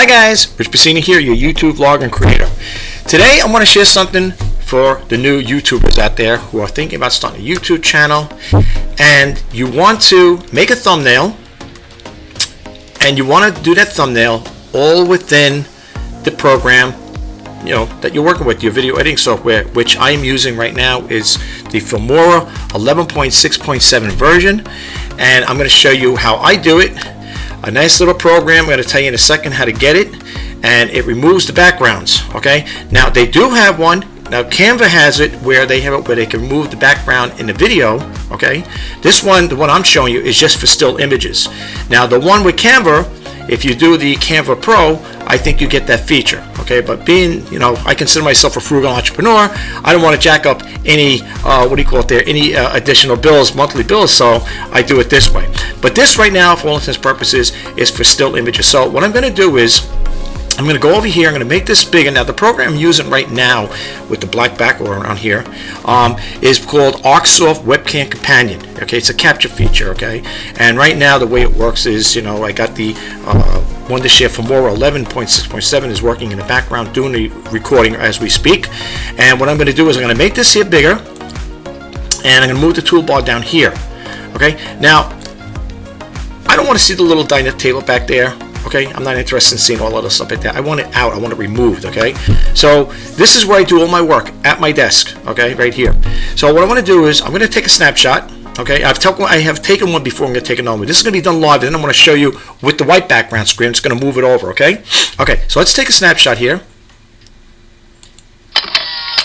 guys, Rich Piscini here, your YouTube vlogger and creator. Today I want to share something for the new YouTubers out there who are thinking about starting a YouTube channel, and you want to make a thumbnail, and you want to do that thumbnail all within the program that you're working with, your video editing software, which I am using right now is the Filmora 11.6.7 version, and I'm going to show you how I do it. A nice little program. I'm going to tell you in a second how to get it, and it removes the backgrounds. Okay, now they do have one. Now Canva has it where they have it where they can remove the background in the video. Okay, this one, the one I'm showing you, is just for still images. Now the one with Canva, if you do the Canva Pro, I think you get that feature. Okay, but being, I consider myself a frugal entrepreneur, I don't want to jack up any any additional bills, monthly bills, so I do it this way. But this right now, for all intents and purposes, is for still images. So what I'm going to do is I'm going to go over here. I'm going to make this bigger. Now the program I'm using right now with the black background on here is called ArcSoft Webcam Companion. Okay, it's a capture feature. Okay, and right now the way it works is, I got the Wondershare Filmora 11.6.7 is working in the background doing the recording as we speak. And what I'm going to do is I'm going to make this here bigger, and I'm going to move the toolbar down here. Okay, now I don't want to see the little dinette table back there. Okay, I'm not interested in seeing all of this stuff like that. I want it out. I want it removed. Okay, so this is where I do all my work at my desk. Okay, right here. So what I want to do is I'm going to take a snapshot. Okay, I have taken one before. I'm going to take another one. This is going to be done live, and then I'm going to show you with the white background screen. I'm just going to move it over. Okay, so let's take a snapshot here.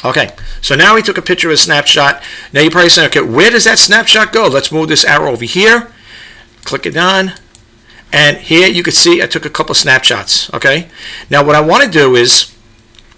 Okay, so now we took a picture of a snapshot. Now you're probably saying, okay, where does that snapshot go? Let's move this arrow over here. Click it on. And here you can see I took a couple snapshots. Okay. Now what I want to do is,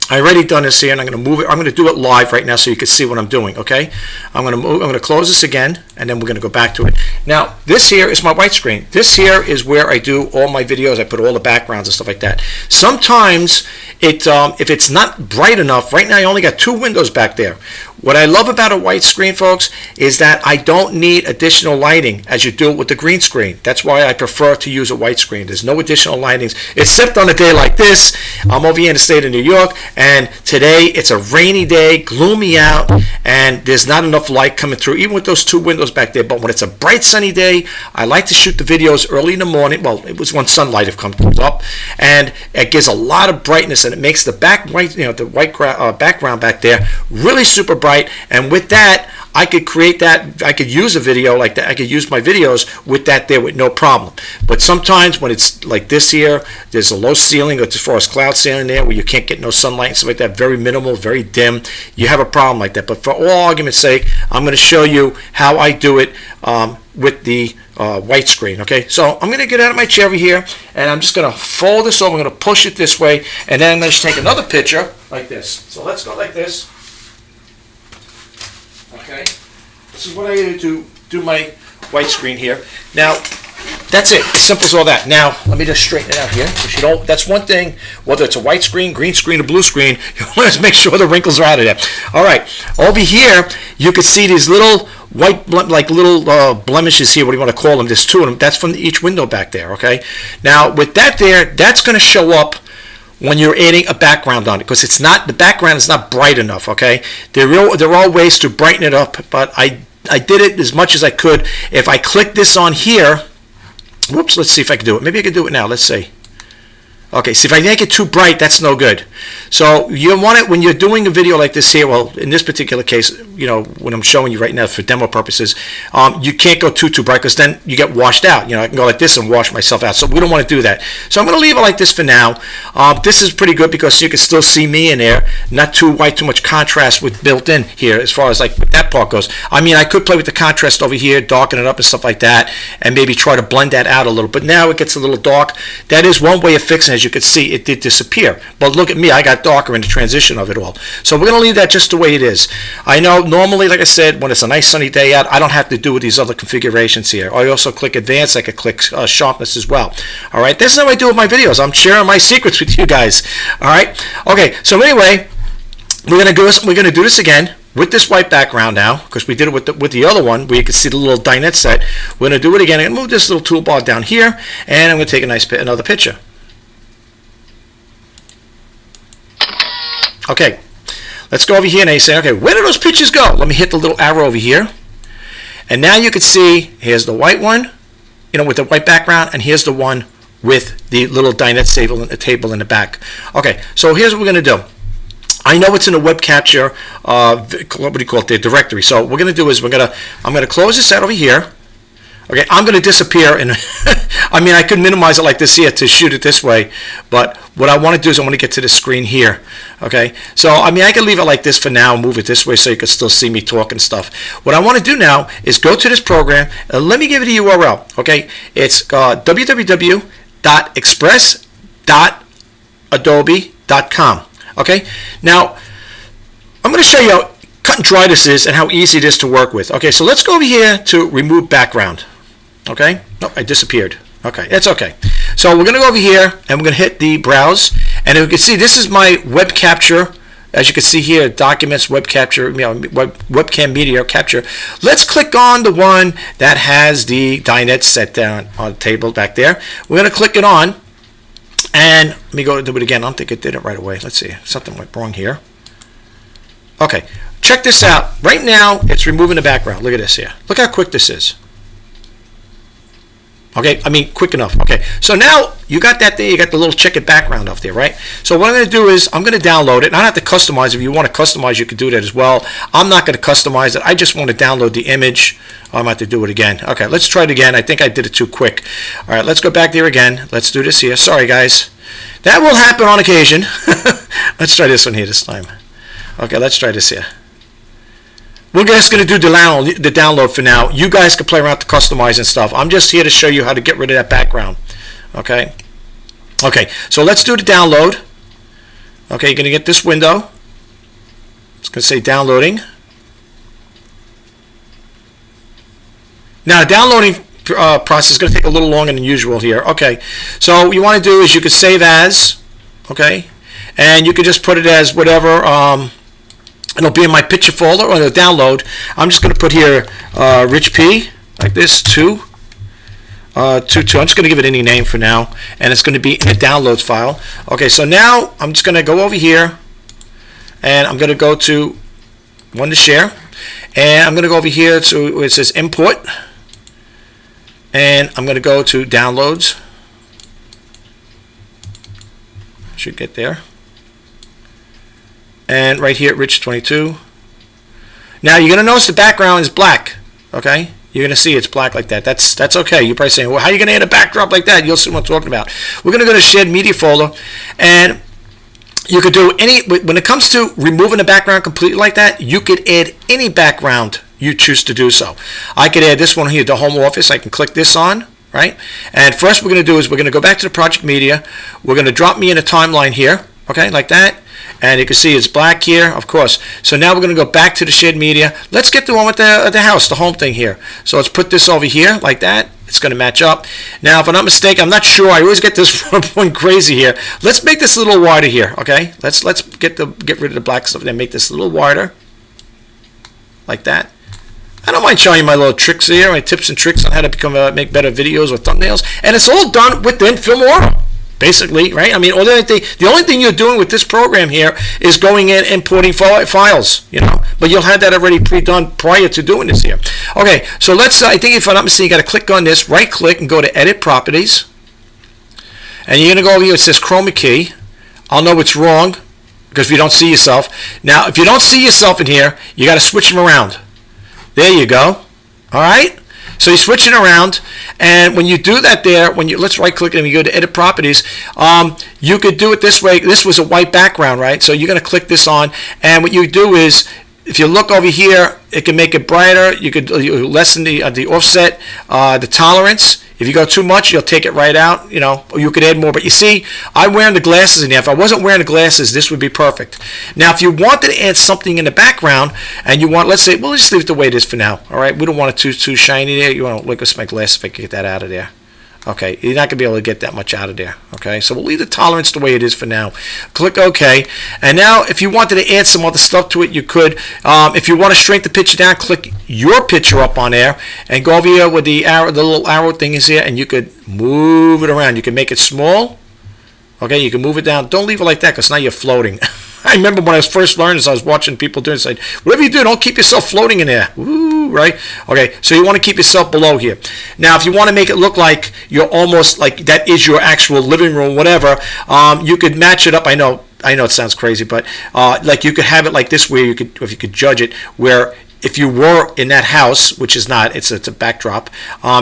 I already done this here, and I'm going to move it. I'm going to do it live right now so you can see what I'm doing. Okay. I'm going to close this again, and then we're going to go back to it. Now this here is my white screen. This here is where I do all my videos. I put all the backgrounds and stuff like that. Sometimes if it's not bright enough, right now I only got 2 windows back there. What I love about a white screen, folks, is that I don't need additional lighting as you do it with the green screen. That's why I prefer to use a white screen. There's no additional lightings, except on a day like this. I'm over here in the state of New York, and today it's a rainy day, gloomy out, and there's not enough light coming through, even with those 2 windows back there. But when it's a bright sunny day, I like to shoot the videos early in the morning. Well, it was when sunlight comes up, and it gives a lot of brightness, and it makes the background back there really super bright. And with that, I could create that. I could use a video like that. I could use my videos with that there with no problem. But sometimes when it's like this here, there's a low ceiling, or as far as cloud ceiling there, where you can't get no sunlight and stuff like that, very minimal, very dim, you have a problem like that. But for all argument's sake, I'm going to show you how I do it with the white screen. Okay, so I'm going to get out of my chair over here, and I'm just going to fold this over. I'm going to push it this way, and then I'm going to take another picture like this. So let's go like this. Okay, this is what I do to do my white screen here. Now, that's it. As simple as all that. Now, let me just straighten it out here. That's one thing, whether it's a white screen, green screen, or blue screen, you want to make sure the wrinkles are out of there. All right, over here, you can see these little white, blemishes here, what do you want to call them? There's 2 of them. That's from each window back there, okay? Now, with that there, that's going to show up when you're adding a background on it, because the background is not bright enough. Okay, there are ways to brighten it up, but I did it as much as I could. If I click this on here, whoops, let's see if I can do it. Maybe I can do it now. Let's see. Okay, see, if I make it too bright, that's no good. So you want it when you're doing a video like this here. Well, in this particular case, when I'm showing you right now for demo purposes, you can't go too bright, because then you get washed out. I can go like this and wash myself out. So we don't want to do that. So I'm going to leave it like this for now. This is pretty good because you can still see me in there. Not too white, too much contrast with built in here as far as like that part goes. I mean, I could play with the contrast over here, darken it up and stuff like that, and maybe try to blend that out a little. But now it gets a little dark. That is one way of fixing it. As you can see, it did disappear. But look at me, I got darker in the transition of it all. So we're going to leave that just the way it is. I know normally, like I said, when it's a nice sunny day out, I don't have to do with these other configurations here. I also click advanced. I could click sharpness as well. All right, this is how I do with my videos. I'm sharing my secrets with you guys. All right, okay. So anyway, we're going to do this again with this white background now, because we did it with the other one where you can see the little dinette set. We're going to do it again. I'm going to move this little toolbar down here, and I'm going to take another picture. Okay, let's go over here and you say, okay, where do those pictures go? Let me hit the little arrow over here. And now you can see, here's the white one, with the white background, and here's the one with the little dinette table in the back. Okay, so here's what we're going to do. I know it's in a web capture, what do you call it, the directory. So what we're going to do is I'm going to close this out over here. Okay, I'm going to disappear, and I mean, I could minimize it like this here to shoot it this way, but what I want to do is I want to get to the screen here. Okay, so I mean, I can leave it like this for now, move it this way so you can still see me talk and stuff. What I want to do now is go to this program, and let me give it a URL. Okay, it's www.express.adobe.com. Okay, now I'm going to show you how cut and dry this is and how easy it is to work with. Okay, so let's go over here to remove background. Okay, nope, I disappeared. Okay, it's okay. So we're going to go over here and we're going to hit the browse, and you can see this is my web capture. As you can see here, documents, web capture, webcam media capture. Let's click on the one that has the dinette set down on the table back there. We're going to click it on, and let me go do it again. I don't think it did it right away. Let's see, something went wrong here. Okay, check this out. Right now, it's removing the background. Look at this here. Look how quick this is. Okay, I mean, quick enough. Okay, so now you got that there. You got the little checkered background up there, right? So what I'm going to do is I'm going to download it. And I don't have to customize it. If you want to customize, you can do that as well. I'm not going to customize it. I just want to download the image. I'm going to have to do it again. Okay, let's try it again. I think I did it too quick. All right, let's go back there again. Let's do this here. Sorry, guys. That will happen on occasion. Let's try this one here this time. Okay, let's try this here. We're just going to do the download for now. You guys can play around to customize and stuff. I'm just here to show you how to get rid of that background. Okay. Okay, so let's do the download. Okay, you're going to get this window. It's going to say downloading. Now, the downloading process is going to take a little longer than usual here. Okay, so what you want to do is you can save as, okay, and you can just put it as whatever. It'll be in my picture folder or the download. I'm just going to put here Rich P, like this, 2. I'm just going to give it any name for now, and it's going to be in a downloads file. Okay, so now I'm just going to go over here, and I'm going to go to one to share, and I'm going to go over here to where it says import, and I'm going to go to downloads. Should get there. And right here, Rich 22. Now you're going to notice the background is black. Okay, you're going to see it's black like that. That's okay. You're probably saying, well, how are you going to add a backdrop like that? You'll see what I'm talking about. We're going to go to shared media folder, and you could do any. When it comes to removing the background completely like that, you could add any background you choose to do so. I could add this one here, the home office. I can click this on. Right, and first we're going to do is we're going to go back to the project media. We're going to drop me in a timeline here. Okay, like that. And you can see it's black here, of course. So now we're going to go back to the shared media. Let's get the one with the house, the home thing here. So let's put this over here like that. It's going to match up. Now, if I'm not mistaken, I'm not sure. I always get this one crazy here. Let's make this a little wider here. Okay, let's get rid of the black stuff and make this a little wider, like that. I don't mind showing you my little tricks here, my tips and tricks on how to make better videos or thumbnails, and it's all done within Filmora. Basically, right? I mean, the only thing you're doing with this program here is going in and importing files, but you'll have that already pre-done prior to doing this here. Okay, so let's, I think if I'm not mistaken, you got to click on this, right click, and go to Edit Properties. And you're going to go over here, it says Chroma Key. I'll know it's wrong because if you don't see yourself. Now, if you don't see yourself in here, you got to switch them around. There you go. All right? So you switch it around, and when you do that there, let's right click it and you go to Edit Properties, you could do it this way. This was a white background, right? So you're going to click this on, and what you do is, if you look over here, it can make it brighter. You could lessen the offset, the tolerance. If you go too much, you'll take it right out, or you could add more. But you see, I'm wearing the glasses in here. If I wasn't wearing the glasses, this would be perfect. Now, if you wanted to add something in the background, and you want, let's say, well, let's just leave it the way it is for now. All right, we don't want it too shiny there. You want to look at my glasses if I can get that out of there. Okay, you're not going to be able to get that much out of there. Okay, so we'll leave the tolerance the way it is for now. Click OK. And now, if you wanted to add some other stuff to it, you could. If you want to shrink the picture down, click your picture up on there and go over here with the arrow, the little arrow thing is here, and you could move it around. You can make it small. Okay, you can move it down. Don't leave it like that because now you're floating. I remember when I was first learning this, I was watching people doing it. Whatever you do, don't keep yourself floating in there. Ooh, right? Okay, so you want to keep yourself below here. Now, if you want to make it look like you're almost like that is your actual living room, whatever, you could match it up. I know it sounds crazy, but like you could have it like this, where you could, if you could judge it, where if you were in that house, which is not, it's a backdrop,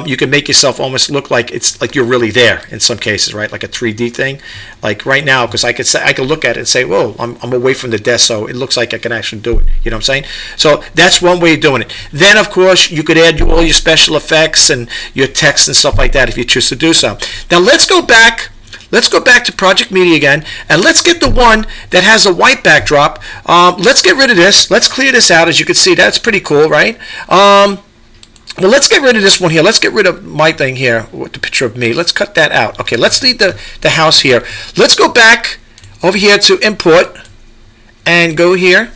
you can make yourself almost look like it's like you're really there in some cases, right? Like a 3D thing. Like right now, because I could look at it and say, whoa, I'm away from the desk, so it looks like I can actually do it. You know what I'm saying? So that's one way of doing it. Then, of course, you could add all your special effects and your text and stuff like that if you choose to do so. Now let's go back. Let's go back to Project Media again, and let's get the one that has a white backdrop. Let's get rid of this. Let's clear this out. As you can see, that's pretty cool, right? Well, let's get rid of this one here. Let's get rid of my thing here with the picture of me. Let's cut that out. Okay, let's leave the house here. Let's go back over here to Import and go here.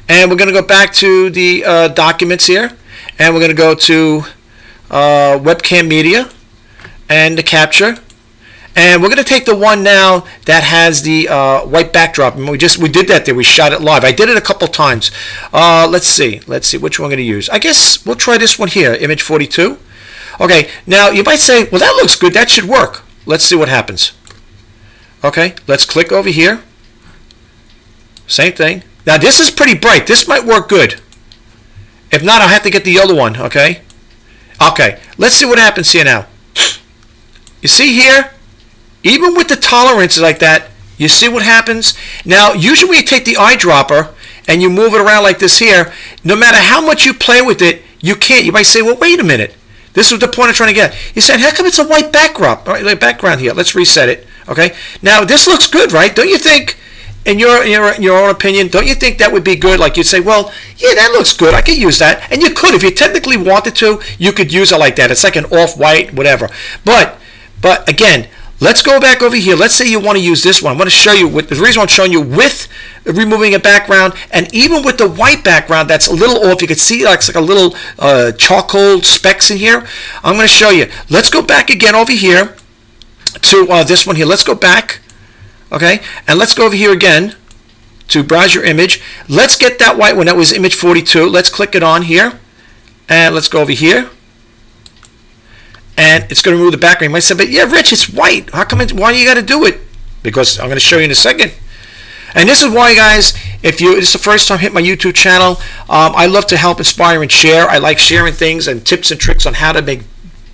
And we're going to go back to the documents here. And we're going to go to Webcam Media and the capture. And we're going to take the one now that has the white backdrop. And we did that there. We shot it live. I did it a couple times. Let's see which one I'm going to use. I guess we'll try this one here, image 42. Okay, now you might say, well, that looks good. That should work. Let's see what happens. Okay, let's click over here. Same thing. Now this is pretty bright. This might work good. If not, I'll have to get the other one, okay? Okay, let's see what happens here now. You see here? Even with the tolerances like that, you see what happens? Now, usually when you take the eyedropper and you move it around like this here, no matter how much you play with it, you can't. You might say, well, wait a minute. This is the point I'm trying to get. You said, how come it's a white backdrop? All right, the background here. Let's reset it. Okay. Now, this looks good, right? Don't you think, in your own opinion, don't you think that would be good? Like you'd say, well, yeah, that looks good. I could use that. And you could. If you technically wanted to, you could use it like that. It's like an off-white, whatever. But again, let's go back over here. Let's say you want to use this one. I'm going to show you the reason I'm showing you with removing a background, and even with the white background that's a little off. You can see it's like a little charcoal specks in here. I'm going to show you. Let's go back again over here to this one here. Let's go back, okay, and let's go over here again to browse your image. Let's get that white one. That was image 42. Let's click it on here, and let's go over here. And it's going to remove the background. You might say, but yeah, Rich, it's white. How come? Why do you got to do it? Because I'm going to show you in a second. And this is why, guys, if this is the first time hit my YouTube channel, I love to help inspire and share. I like sharing things and tips and tricks on how to make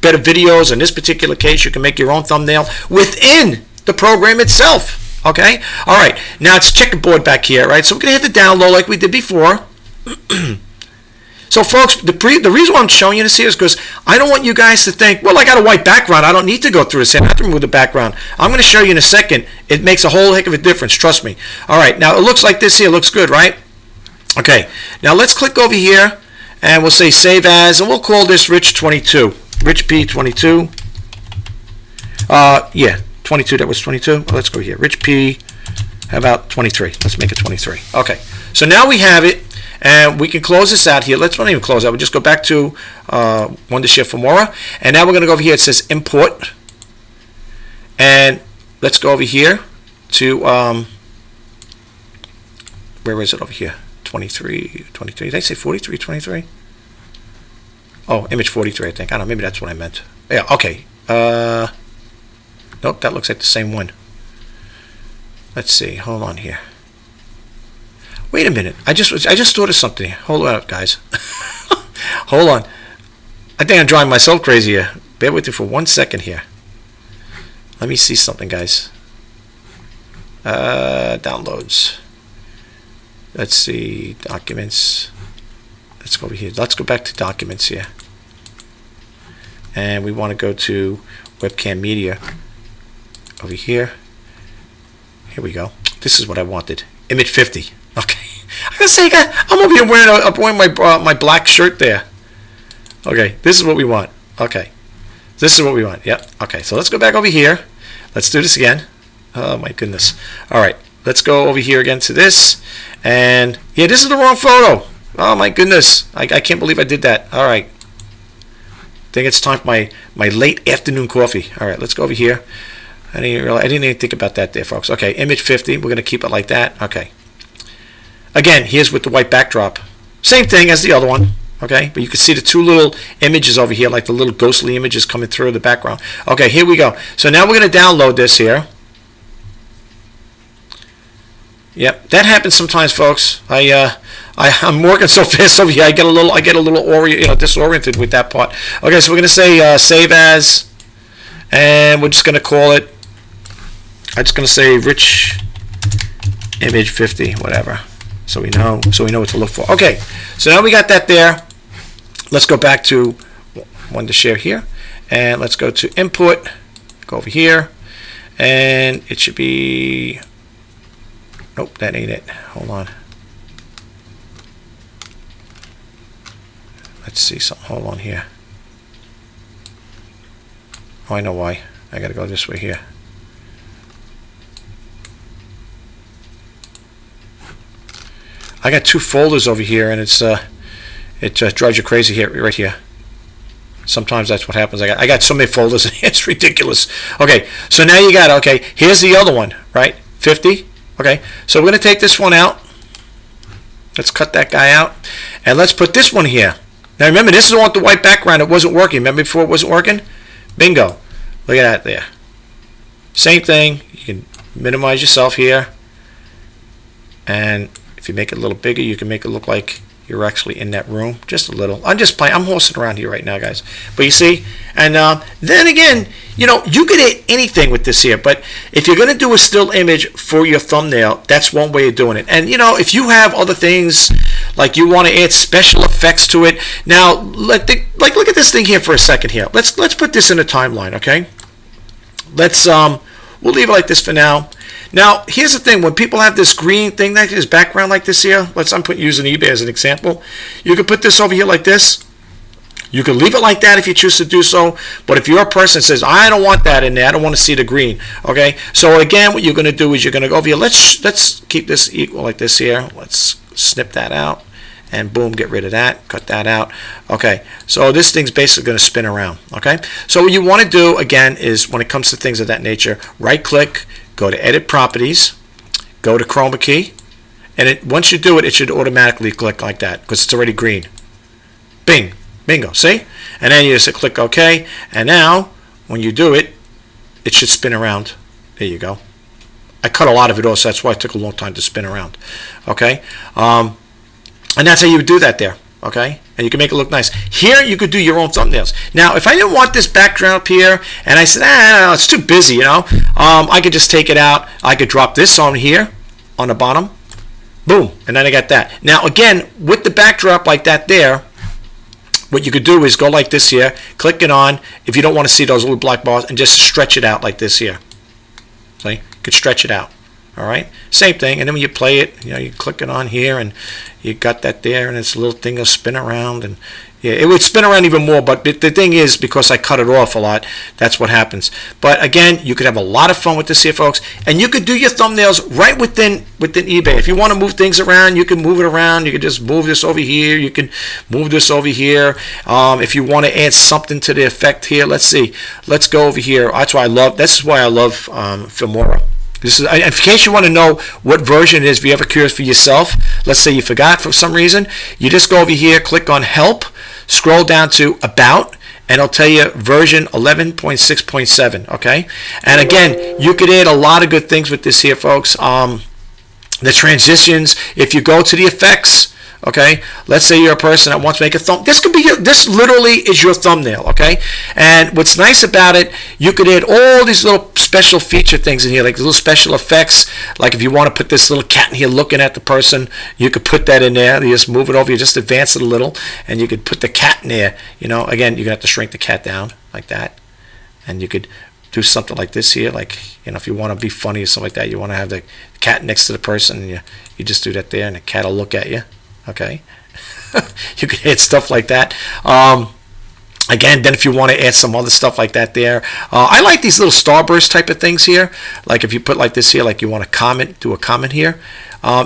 better videos. In this particular case, you can make your own thumbnail within the program itself. Okay? All right. Now it's checkerboard back here, right? So we're going to hit the download like we did before. So, folks, the reason why I'm showing you this here is because I don't want you guys to think, well, I got a white background. I don't need to go through this here. I have to remove the background. I'm going to show you in a second. It makes a whole heck of a difference. Trust me. All right. Now, it looks like this here. Looks good, right? Okay. Now, let's click over here, and we'll say Save As, and we'll call this Rich 22. Rich P 22. Yeah, 22. That was 22. Well, let's go here. Rich P, how about 23? Let's make it 23. Okay. So now we have it. And we can close this out here. Let's not even close out. We'll just go back to Wondershare Filmora. And now we're going to go over here. It says Import. And let's go over here to, where is it over here? 23. Did I say 43, 23? Oh, image 43, I think. I don't know. Maybe that's what I meant. Yeah, okay. Nope, that looks like the same one. Let's see. Hold on here. Wait a minute. I just thought of something. Hold on up, guys. Hold on. I think I'm driving myself crazy here. Bear with me for 1 second here. Let me see something, guys. Downloads. Let's see. Documents. Let's go over here. Let's go back to documents here. And we want to go to Webcam Media. Over here. Here we go. This is what I wanted. Image 50. Okay. I gotta say, I'm over here wearing my black shirt there. Okay, this is what we want. Okay, this is what we want. Yep. Okay, so let's go back over here. Let's do this again. Oh my goodness. All right, let's go over here again to this. And yeah, this is the wrong photo. Oh my goodness. I can't believe I did that. All right. I think it's time for my late afternoon coffee. All right, let's go over here. I didn't even think about that there, folks. Okay, image 50. We're gonna keep it like that. Okay. Again, here's with the white backdrop. Same thing as the other one. Okay, but you can see the two little images over here, like the little ghostly images coming through the background. Okay, here we go. So now we're going to download this here. Yep, that happens sometimes, folks. I'm working so fast over here. I get a little disoriented with that part. Okay, so we're going to say save as, and we're just going to call it. I'm just going to say rich image 50, whatever. So we know what to look for. Okay, so now we got that there. Let's go back to one to share here, and let's go to input. Go over here, and it should be. Nope, that ain't it. Hold on. Let's see something. Hold on here. Oh, I know why. I got to go this way here. I got two folders over here, and it drives you crazy here, right here. Sometimes that's what happens. I got so many folders, it's ridiculous. Okay, so now you got, okay, here's the other one, right? 50. Okay, so we're going to take this one out. Let's cut that guy out, and let's put this one here. Now remember, this is the one with the white background. It wasn't working. Remember before it wasn't working? Bingo. Look at that there. Same thing. You can minimize yourself here, and if you make it a little bigger, you can make it look like you're actually in that room. Just a little. I'm just playing. I'm horsing around here right now, guys. But you see, and then again, you know, you could hit anything with this here. But if you're going to do a still image for your thumbnail, that's one way of doing it. And, you know, if you have other things, like you want to add special effects to it. Now, look at this thing here for a second here. Let's put this in a timeline, okay? We'll leave it like this for now. Now, here's the thing. When people have this green thing, like this background like this here, I'm using eBay as an example. You can put this over here like this. You can leave it like that if you choose to do so. But if you're a person that says, I don't want that in there, I don't want to see the green. Okay. So again, what you're going to do is you're going to go over here. Let's keep this equal like this here. Let's snip that out. And boom, get rid of that, cut that out. Okay, so this thing's basically going to spin around. Okay, so what you want to do again is when it comes to things of that nature, right click, go to edit properties, go to chroma key, and once you do it, it should automatically click like that because it's already green. Bing, bingo, see? And then you just click OK, and now when you do it, it should spin around. There you go. I cut a lot of it off, so that's why it took a long time to spin around. Okay. And that's how you would do that there, okay? And you can make it look nice. Here, you could do your own thumbnails. Now, if I didn't want this background up here, and I said, no, it's too busy, you know, I could just take it out. I could drop this on here, on the bottom. Boom, and then I got that. Now, again, with the backdrop like that there, what you could do is go like this here, click it on, if you don't want to see those little black bars, and just stretch it out like this here. See? You could stretch it out. All right, same thing, and then when you play it, you know, you click it on here, and you got that there, and this little thing will spin around, and yeah, it would spin around even more. But the thing is, because I cut it off a lot, that's what happens. But again, you could have a lot of fun with this here, folks, and you could do your thumbnails right within eBay. If you want to move things around, you can move it around. You can just move this over here. You can move this over here. If you want to add something to the effect here, let's see. Let's go over here. That's why I love. This is why I love Filmora. This is, in case you want to know what version it is, if you're ever curious for yourself, let's say you forgot for some reason, you just go over here, click on Help, scroll down to About, and it'll tell you version 11.6.7, okay? And again, you could add a lot of good things with this here, folks. The transitions, if you go to the effects, okay, let's say you're a person that wants to make a thumb. This could be this literally is your thumbnail, okay? And what's nice about it, you could add all these little special feature things in here, like little special effects. Like if you want to put this little cat in here looking at the person, you could put that in there. You just move it over, you just advance it a little, and you could put the cat in there. You know, again, you're gonna have to shrink the cat down like that, and you could do something like this here, like, you know, if you want to be funny or something like that, you want to have the cat next to the person, and you just do that there, and the cat will look at you. Okay, you can add stuff like that. Again, then if you want to add some other stuff like that there, I like these little starburst type of things here. Like if you put like this here, like you want to comment, do a comment here.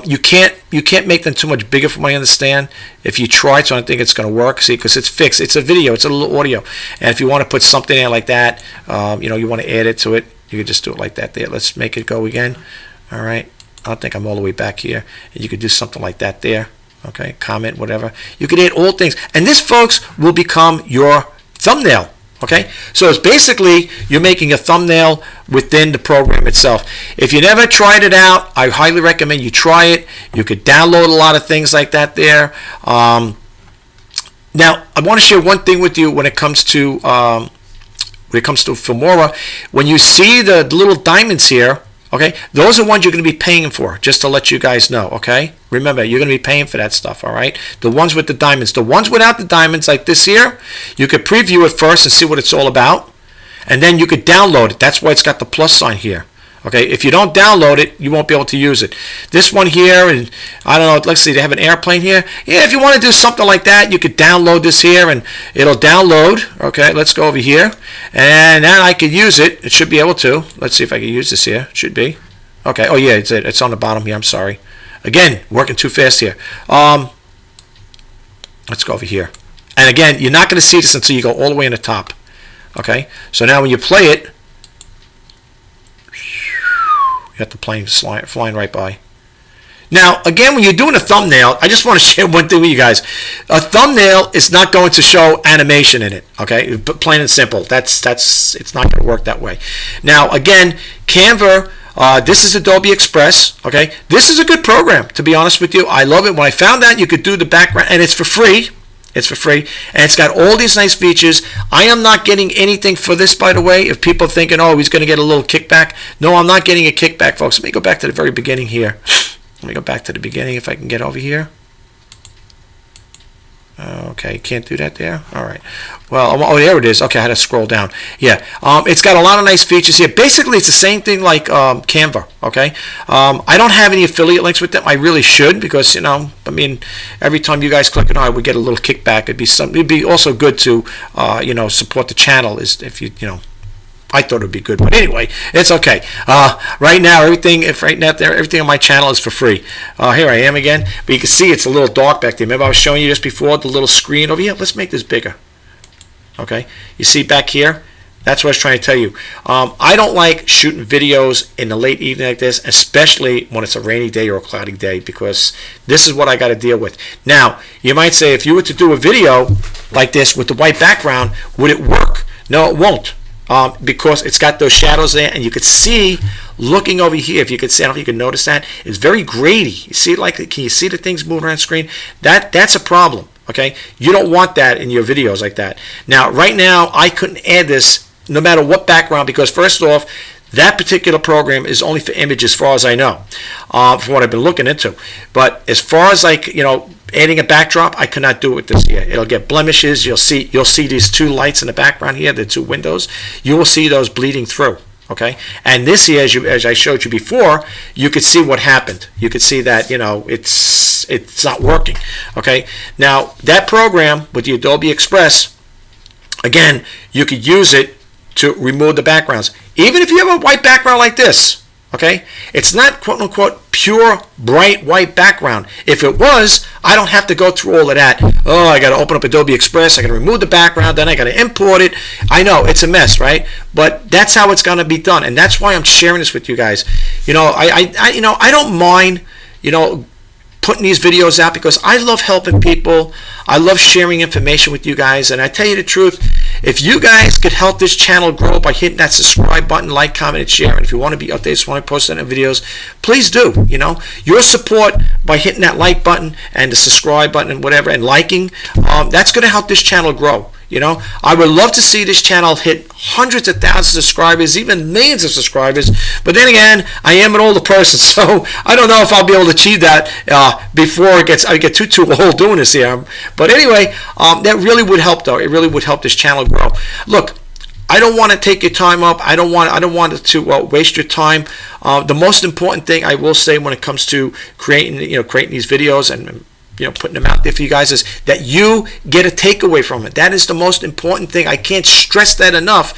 You can't make them too much bigger, from what I understand. If you try, so I don't think it's going to work. See, because it's fixed. It's a video. It's a little audio. And if you want to put something in like that, you know, you want to add it to it, you can just do it like that there. Let's make it go again. All right. I think I'm all the way back here. And you could do something like that there. Okay, comment, whatever. You could add all things. And this, folks, will become your thumbnail. Okay, so it's basically you're making a thumbnail within the program itself. If you never tried it out, I highly recommend you try it. You could download a lot of things like that there. Now, I want to share one thing with you when it comes to Filmora. When you see the little diamonds here, okay, those are ones you're going to be paying for, just to let you guys know, okay? Remember, you're going to be paying for that stuff, all right? The ones with the diamonds. The ones without the diamonds, like this here, you could preview it first and see what it's all about, and then you could download it. That's why it's got the plus sign here, okay? If you don't download it, you won't be able to use it. This one here, and I don't know, let's see, they have an airplane here. Yeah, if you want to do something like that, you could download this here, and it'll download, okay? Let's go over here, and then I could use it. It should be able to. Let's see if I can use this here. It should be. Okay, oh yeah, it's on the bottom here, I'm sorry. Again, working too fast here. Let's go over here. And again, you're not going to see this until you go all the way in the top. Okay, so now when you play it, you got the plane flying right by. Now, again, when you're doing a thumbnail, I just want to share one thing with you guys. A thumbnail is not going to show animation in it, okay? Plain and simple. It's not going to work that way. Now, again, Canva, this is Adobe Express, okay? This is a good program, to be honest with you. I love it. When I found out you could do the background, and it's for free. It's for free, and it's got all these nice features. I am not getting anything for this, by the way. If people are thinking, oh, he's going to get a little kickback. No, I'm not getting a kickback, folks. Let me go back to the very beginning here. Let me go back to the beginning if I can get over here. Okay, can't do that there. All right. Well, oh, there it is. Okay, I had to scroll down. Yeah, it's got a lot of nice features here. Basically, it's the same thing like Canva. Okay. I don't have any affiliate links with them. I really should, because I mean, every time you guys click on it, I would get a little kickback. It'd be also good to support the channel. Is if you I thought it would be good, but anyway, it's okay. Right now, everything on my channel is for free. Here I am again, but you can see it's a little dark back there. Remember I was showing you just before the little screen over here? Let's make this bigger. Okay, you see back here? That's what I was trying to tell you. I don't like shooting videos in the late evening like this, especially when it's a rainy day or a cloudy day, because this is what I got to deal with. Now, you might say, if you were to do a video like this with the white background, would it work? No, it won't. Because it's got those shadows there, and you could see, looking over here, if you could see, I don't know if you can notice that, it's very grady. You see it, like, can you see the things moving around the screen? That's a problem, okay? You don't want that in your videos like that. Now, right now, I couldn't add this no matter what background, because first off, that particular program is only for images, as far as I know, from what I've been looking into. But as far as, like, adding a backdrop, I cannot do it with this here. It'll get blemishes. You'll see these two lights in the background here, the two windows. You will see those bleeding through. Okay, and this here, as I showed you before, you could see what happened. You could see that it's not working. Okay, now that program with the Adobe Express, again, you could use it to remove the backgrounds. Even if you have a white background like this, okay? It's not quote-unquote pure, bright white background. If it was, I don't have to go through all of that. Oh, I got to open up Adobe Express. I got to remove the background. Then I got to import it. I know, it's a mess, right? But that's how it's going to be done. And that's why I'm sharing this with you guys. I don't mind, putting these videos out, because I love helping people. I love sharing information with you guys. And I tell you the truth, if you guys could help this channel grow by hitting that subscribe button, like, comment, and share, and if you want to be updated when I post on videos, please do. Your support by hitting that like button and the subscribe button and whatever, and liking, that's going to help this channel grow. I would love to see this channel hit hundreds of thousands of subscribers, even millions of subscribers. But then again, I am an older person, so I don't know if I'll be able to achieve that before I get too old doing this here. But anyway, that really would help, though. It really would help this channel grow. Look, I don't want to take your time up. I don't want to waste your time. The most important thing I will say when it comes to creating these videos and putting them out there for you guys is that you get a takeaway from it. That is the most important thing. I can't stress that enough.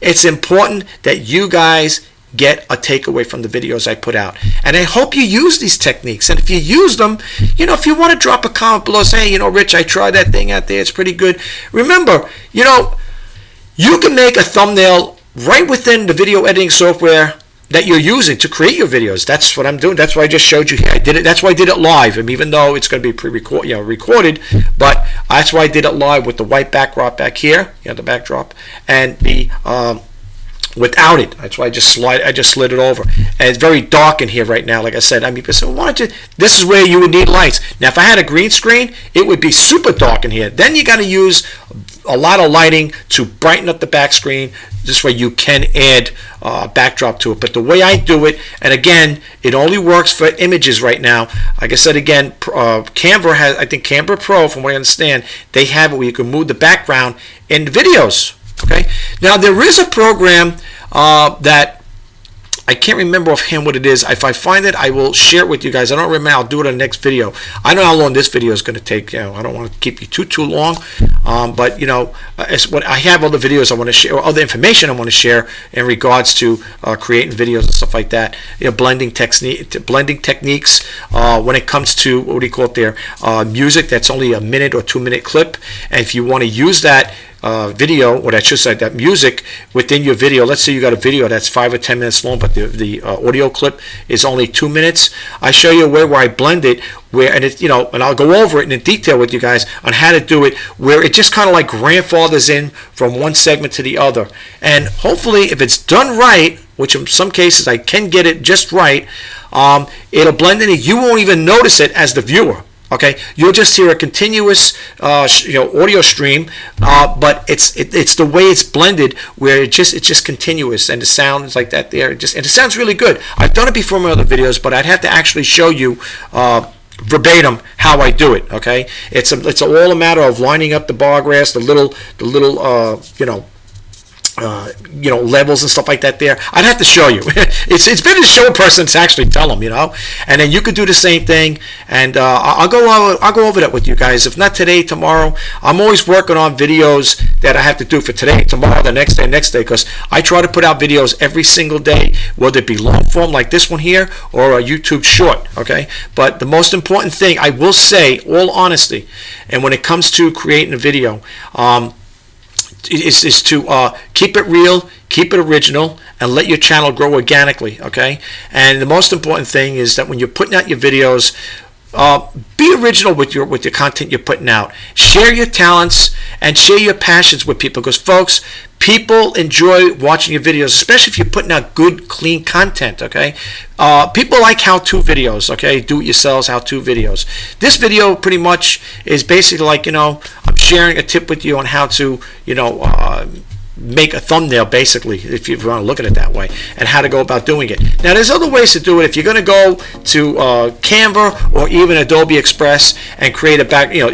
It's important that you guys get a takeaway from the videos I put out. And I hope you use these techniques. And if you use them, if you want to drop a comment below, say, hey, Rich, I tried that thing out there. It's pretty good. Remember, you can make a thumbnail right within the video editing software that you're using to create your videos. That's what I'm doing. That's why I just showed you here. I did it. That's why I did it live. And even though it's going to be recorded, but that's why I did it live with the white backdrop back here. The backdrop and the without it. That's why I just slid it over. And it's very dark in here right now. Like I said, people say, well, why don't you? This is where you would need lights. Now, if I had a green screen, it would be super dark in here. Then you got to use a lot of lighting to brighten up the back screen. This way you can add backdrop to it. But the way I do it, and again, it only works for images right now. Like I said again, Canva has, I think Canva Pro, from what I understand, they have it where you can move the background in videos. Okay. Now there is a program that I can't remember offhand what it is. If I find it, I will share it with you guys. I don't remember. I'll do it on the next video. I know how long this video is going to take. I don't want to keep you too long. But it's what I have other videos I want to share, or other information I want to share in regards to creating videos and stuff like that. Blending techniques when it comes to what do you call it there? Music that's only a minute or 2 minute clip, and if you want to use that video, or I should say that music within your video. Let's say you got a video that's 5 or 10 minutes long, but the audio clip is only 2 minutes. I show you a way where I blend it, and I'll go over it in detail with you guys on how to do it, where it just kind of like grandfathers in from one segment to the other. And hopefully, if it's done right, which in some cases I can get it just right, it'll blend in. You won't even notice it as the viewer. Okay, you'll just hear a continuous audio stream, but it's the way it's blended where it's just continuous, and the sound is like that there. And it sounds really good. I've done it before in my other videos, but I'd have to actually show you verbatim how I do it. Okay, it's all a matter of lining up the bar graphs, the little levels and stuff like that there. I'd have to show you. It's better to show a person to actually tell them, and then you could do the same thing, and I'll go over that with you guys. If not today, tomorrow. I'm always working on videos that I have to do for today, tomorrow, the next day, because I try to put out videos every single day, whether it be long form like this one here or a YouTube short. Okay, but the most important thing I will say, all honesty, and when it comes to creating a video, is to keep it real, keep it original, and let your channel grow organically. Okay, and the most important thing is that when you're putting out your videos, be original with your content you're putting out. Share your talents and share your passions with people, because folks, people enjoy watching your videos, especially if you're putting out good, clean content. Okay, people like how-to videos. Okay, do-it-yourselves how-to videos. This video pretty much is basically like I'm sharing a tip with you on how to make a thumbnail, basically, if you want to look at it that way, and how to go about doing it. Now, there's other ways to do it. If you're going to go to Canva or even Adobe Express and create a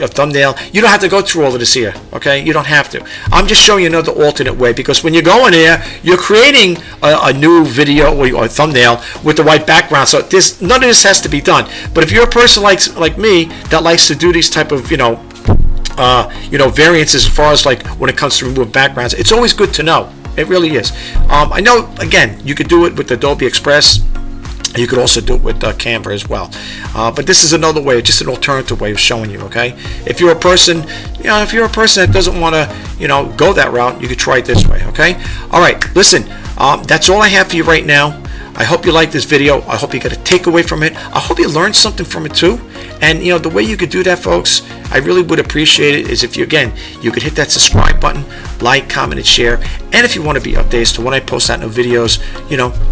thumbnail, you don't have to go through all of this here. Okay, you don't have to. I'm just showing you another alternate way, because when you go in there, you're creating a new video or a thumbnail with the white background. So none of this has to be done. But if you're a person like me that likes to do these type of variances as far as like when it comes to removing backgrounds, it's always good to know. It really is. I know, again, you could do it with Adobe Express. You could also do it with Canva as well. But this is another way, just an alternative way of showing you. Okay, if you're a person, that doesn't want to, go that route, you could try it this way. Okay. All right. Listen, that's all I have for you right now. I hope you like this video. I hope you got a takeaway from it. I hope you learned something from it too. And the way you could do that, folks, I really would appreciate it, is if you could hit that subscribe button, like, comment, and share. And if you want to be updated as to when I post out new videos,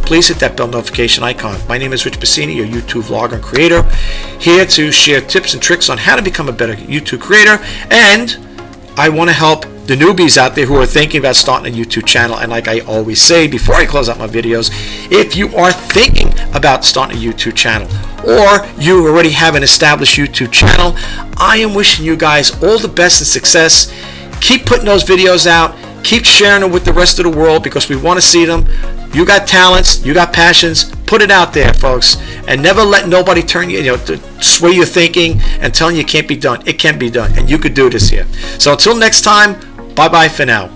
please hit that bell notification icon. My name is Rich Bassini, your YouTube vlogger and creator, here to share tips and tricks on how to become a better YouTube creator. And I want to help the newbies out there who are thinking about starting a YouTube channel. And like I always say before I close out my videos, if you are thinking about starting a YouTube channel, or you already have an established YouTube channel, I am wishing you guys all the best and success. Keep putting those videos out. Keep sharing them with the rest of the world, because we want to see them. You got talents, you got passions, put it out there, folks, and never let nobody turn you, to sway your thinking and telling you it can't be done. It can be done, and you could do this here. So until next time, bye-bye for now.